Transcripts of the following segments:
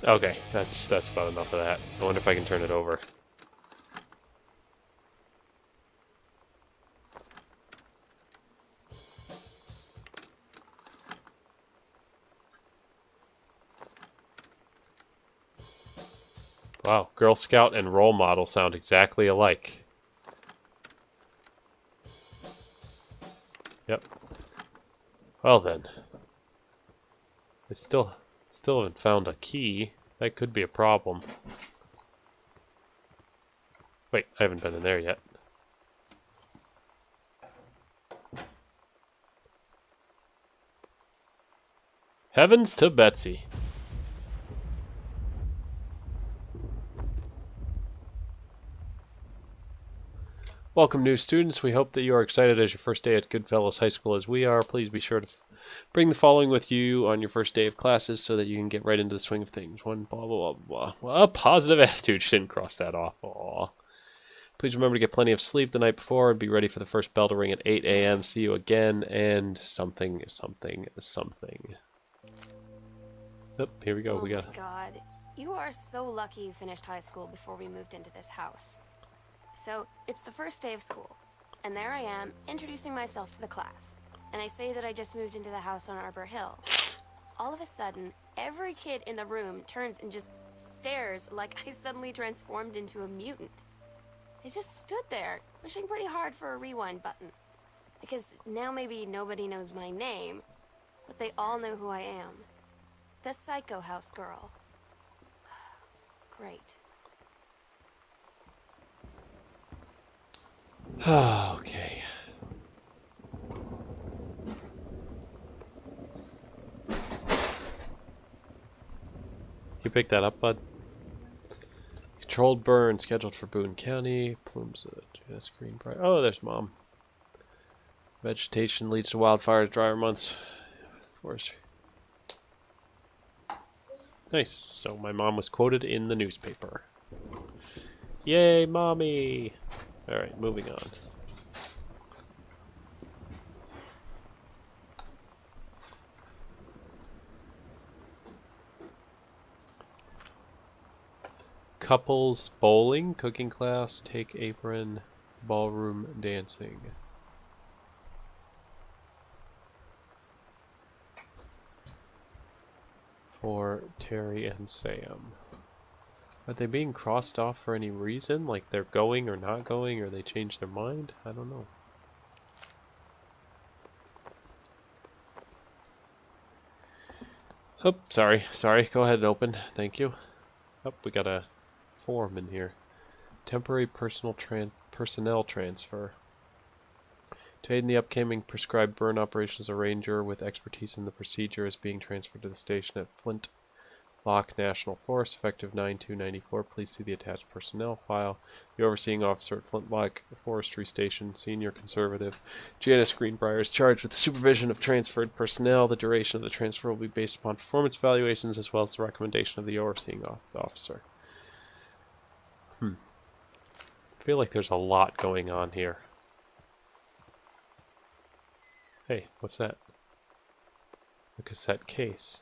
Okay, that's about enough of that. I wonder if I can turn it over. Wow, Girl Scout and role model sound exactly alike. Yep. Well then. I still haven't found a key. That could be a problem. Wait, I haven't been in there yet. Heavens to Betsy. Welcome, new students. We hope that you are excited as your first day at Goodfellows High School as we are. Please be sure to bring the following with you on your first day of classes so that you can get right into the swing of things. One, blah, blah, blah, blah. Well, a positive attitude. She didn't cross that off. Aww. Please remember to get plenty of sleep the night before and be ready for the first bell to ring at 8 a.m. See you again, and something, something, something. Yep, here we go. Oh my God. You are so lucky you finished high school before we moved into this house. So, it's the first day of school, and there I am, introducing myself to the class. And I say that I just moved into the house on Arbor Hill. All of a sudden, every kid in the room turns and just stares like I suddenly transformed into a mutant. I just stood there, wishing pretty hard for a rewind button. Because now maybe nobody knows my name, but they all know who I am. The Psycho House girl. Great. Okay. You pick that up, bud? Controlled burn scheduled for Boone County. Plumes of just green bright. Oh, there's Mom. Vegetation leads to wildfires, drier months. Forestry. Nice. So my mom was quoted in the newspaper. Yay, Mommy! Alright, moving on. Couples bowling, cooking class, take apron, ballroom dancing. For Terry and Sam. Are they being crossed off for any reason? Like they're going or not going, or they changed their mind? I don't know. Oh, sorry. Go ahead and open. Thank you. Oh, we got a form in here. Temporary personnel transfer. To aid in the upcoming prescribed burn operations, a ranger with expertise in the procedure is being transferred to the station at Flint Lock National Forest, effective 9/2/94. Please see the attached personnel file. The overseeing officer at Flint Lock Forestry Station, Senior Conservative Janice Greenbrier, is charged with the supervision of transferred personnel. The duration of the transfer will be based upon performance evaluations as well as the recommendation of the overseeing officer. I feel like there's a lot going on here. Hey, what's that? A cassette case.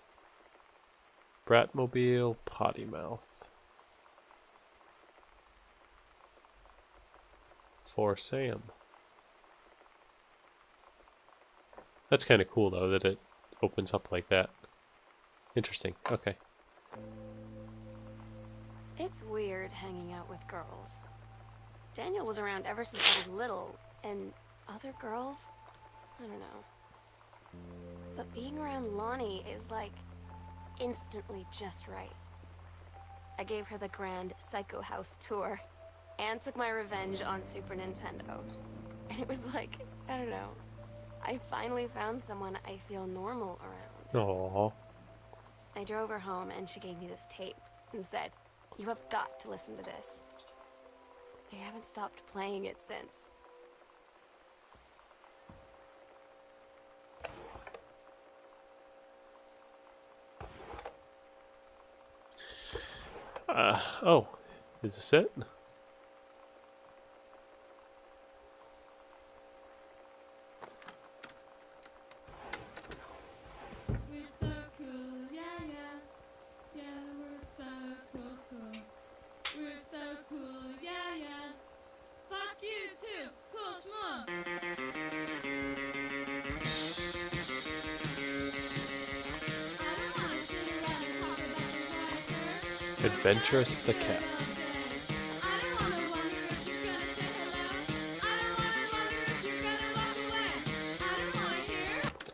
Bratmobile Potty Mouth. For Sam. That's kind of cool though that it opens up like that. Interesting. Okay. It's weird hanging out with girls. Daniel was around ever since I was little, and other girls? I don't know. But being around Lonnie is like instantly just right. I gave her the grand Psycho House tour and took my revenge on Super Nintendo. And it was like, I don't know, I finally found someone I feel normal around. Aww. I drove her home and she gave me this tape and said, "You have got to listen to this." I haven't stopped playing it since. Oh, is this it? Adventurous the cat.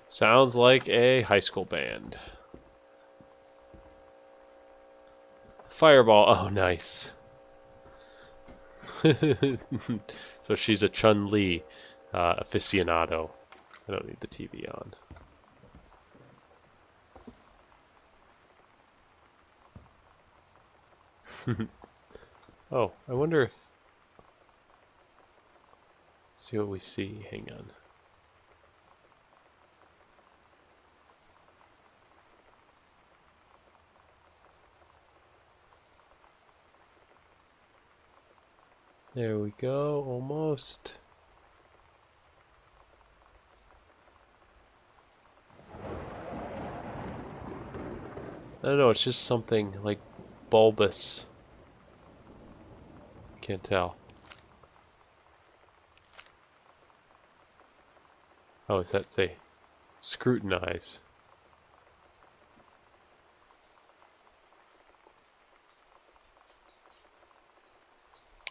Sounds like a high school band. Fireball. Oh, nice. So she's a Chun-Li aficionado. I don't need the TV on. Oh, I wonder if... Let's see what we see. Hang on. There we go, almost. I don't know, it's just something like bulbous. Can't tell. Oh, is that say scrutinize?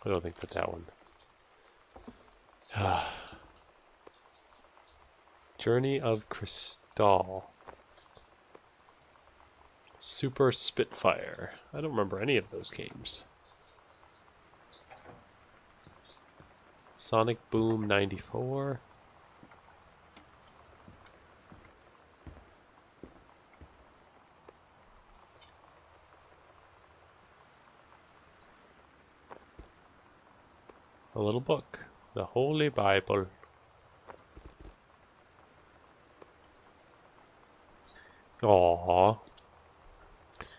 I don't think that one. Journey of Crystal. Super Spitfire. I don't remember any of those games. Sonic Boom 94. A little book. The Holy Bible. Aww.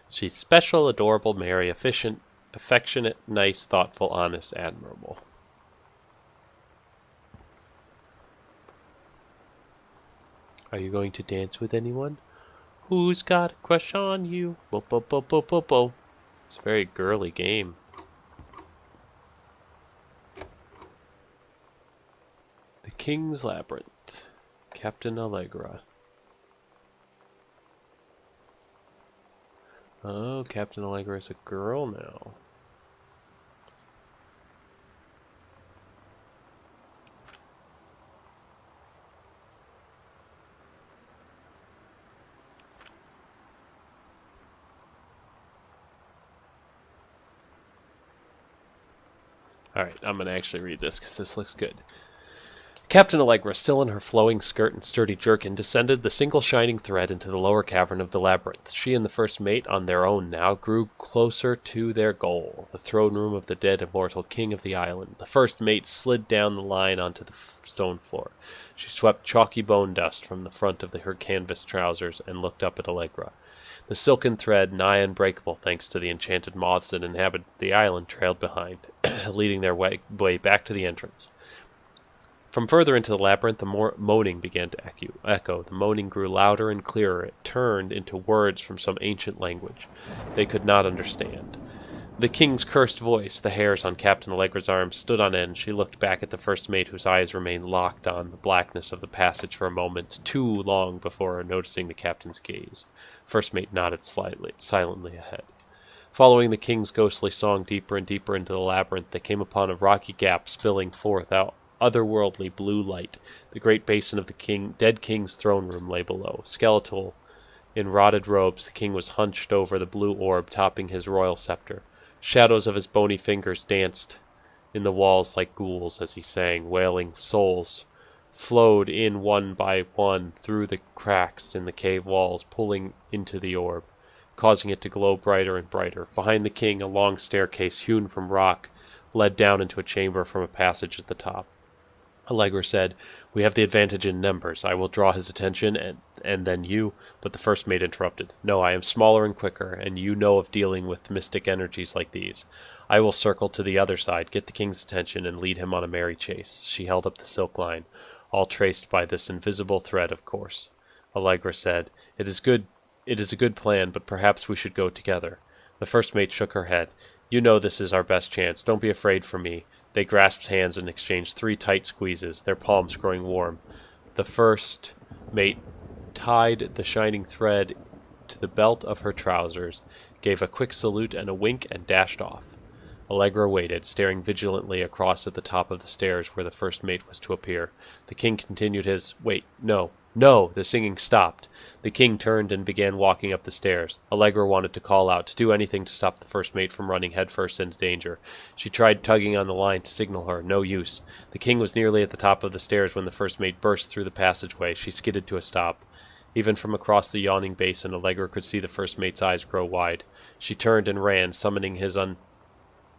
She's special, adorable, merry, efficient, affectionate, nice, thoughtful, honest, admirable. Are you going to dance with anyone? Who's got a crush on you? Bo bo bo bo bo bo. It's a very girly game. The King's Labyrinth. Captain Allegra. Oh, Captain Allegra is a girl now. Alright, I'm going to actually read this because this looks good. Captain Allegra, still in her flowing skirt and sturdy jerkin, descended the single shining thread into the lower cavern of the labyrinth. She and the first mate, on their own now, grew closer to their goal, the throne room of the dead immortal king of the island. The first mate slid down the line onto the stone floor. She swept chalky bone dust from the front of her canvas trousers and looked up at Allegra. The silken thread, nigh unbreakable thanks to the enchanted moths that inhabited the island, trailed behind, leading their way back to the entrance. From further into the labyrinth, the moaning began to echo. The moaning grew louder and clearer. It turned into words from some ancient language they could not understand. The king's cursed voice, the hairs on Captain Allegra's arms stood on end. She looked back at the first mate, whose eyes remained locked on the blackness of the passage for a moment, too long before noticing the captain's gaze. First mate nodded silently ahead. Following the king's ghostly song deeper and deeper into the labyrinth, they came upon a rocky gap spilling forth out otherworldly blue light. The great basin of the dead king's throne room lay below. Skeletal, in rotted robes, the king was hunched over the blue orb topping his royal scepter. Shadows of his bony fingers danced in the walls like ghouls as he sang. Wailing souls flowed in one by one through the cracks in the cave walls, pulling into the orb, causing it to glow brighter and brighter. Behind the king, a long staircase hewn from rock led down into a chamber from a passage at the top. Allegra said, "We have the advantage in numbers. I will draw his attention, and then you—" But the first mate interrupted. "No, I am smaller and quicker, and you know of dealing with mystic energies like these. I will circle to the other side, get the king's attention, and lead him on a merry chase." She held up the silk line, all traced by this invisible thread, of course. Allegra said, It is a good plan, but perhaps we should go together." The first mate shook her head. "You know this is our best chance. Don't be afraid for me." They grasped hands and exchanged 3 tight squeezes, their palms growing warm. The first mate tied the shining thread to the belt of her trousers, gave a quick salute and a wink, and dashed off. Allegra waited, staring vigilantly across at the top of the stairs where the first mate was to appear. The king continued his... Wait, no, no! The singing stopped. The king turned and began walking up the stairs. Allegra wanted to call out, to do anything to stop the first mate from running headfirst into danger. She tried tugging on the line to signal her. No use. The king was nearly at the top of the stairs when the first mate burst through the passageway. She skidded to a stop. Even from across the yawning basin, Allegra could see the first mate's eyes grow wide. She turned and ran, summoning his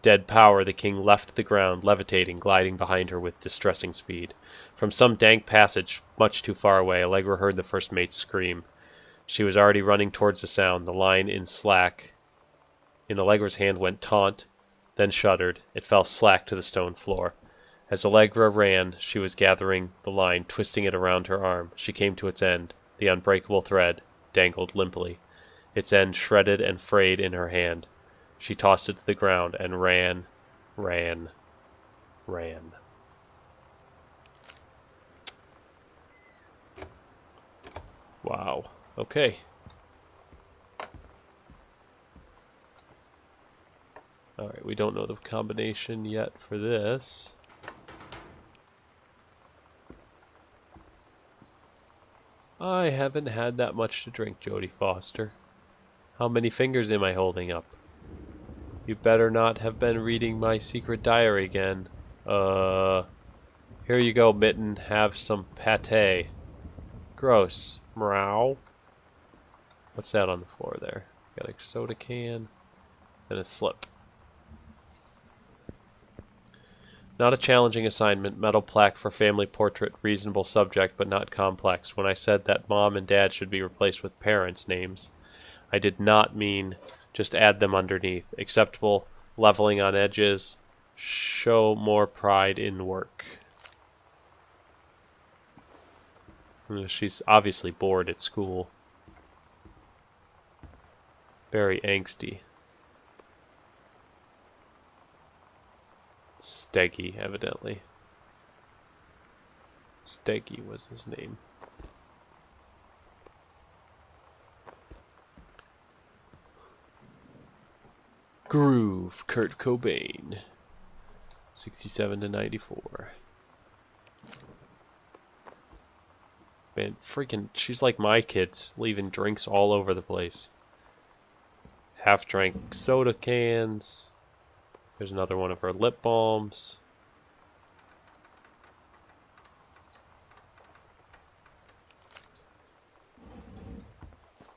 dead power. The king left the ground, levitating, gliding behind her with distressing speed. From some dank passage, much too far away, Allegra heard the first mate scream. She was already running towards the sound, the line in slack. In Allegra's hand went taut, then shuddered. It fell slack to the stone floor. As Allegra ran, she was gathering the line, twisting it around her arm. She came to its end. The unbreakable thread dangled limply, its end shredded and frayed in her hand. She tossed it to the ground and ran. Wow. Okay. Alright, we don't know the combination yet for this. I haven't had that much to drink, Jodie Foster. How many fingers am I holding up? You better not have been reading my secret diary again. Here you go, Mitten. Have some pate. Gross. Meow. What's that on the floor there? Got a soda can and a slip. Not a challenging assignment. Metal plaque for family portrait. Reasonable subject, but not complex. When I said that mom and dad should be replaced with parents' names, I did not mean just add them underneath. Acceptable, leveling on edges, show more pride in work. She's obviously bored at school. Very angsty. Steggy, evidently. Steggy was his name. Groove, Kurt Cobain. 67 to 94. Man, freaking, she's like my kids, leaving drinks all over the place. Half-drank soda cans. There's another one of her lip balms.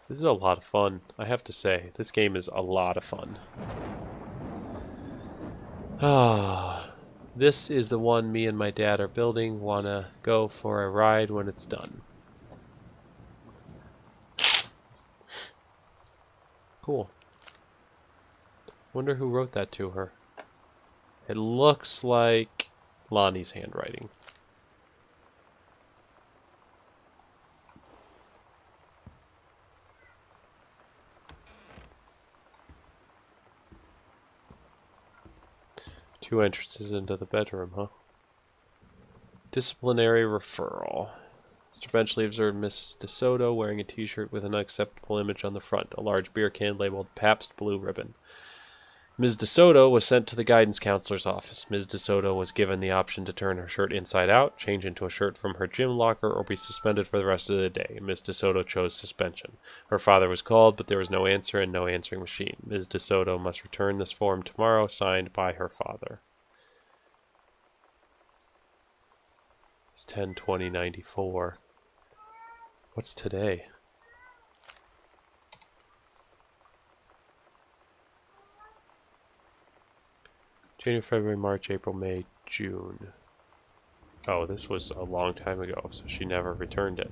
This is a lot of fun, I have to say. This game is a lot of fun. Ah, this is the one me and my dad are building. Wanna go for a ride when it's done. Cool. Wonder who wrote that to her. It looks like Lonnie's handwriting. Two entrances into the bedroom, huh? Disciplinary referral. Mr. Benchley observed Miss DeSoto wearing a t-shirt with an unacceptable image on the front, a large beer can labeled Pabst Blue Ribbon. Ms. DeSoto was sent to the guidance counselor's office. Ms. DeSoto was given the option to turn her shirt inside out, change into a shirt from her gym locker, or be suspended for the rest of the day. Ms. DeSoto chose suspension. Her father was called, but there was no answer and no answering machine. Ms. DeSoto must return this form tomorrow, signed by her father. It's 10/20/94. What's today? January, February, March, April, May, June. Oh, this was a long time ago, so she never returned it.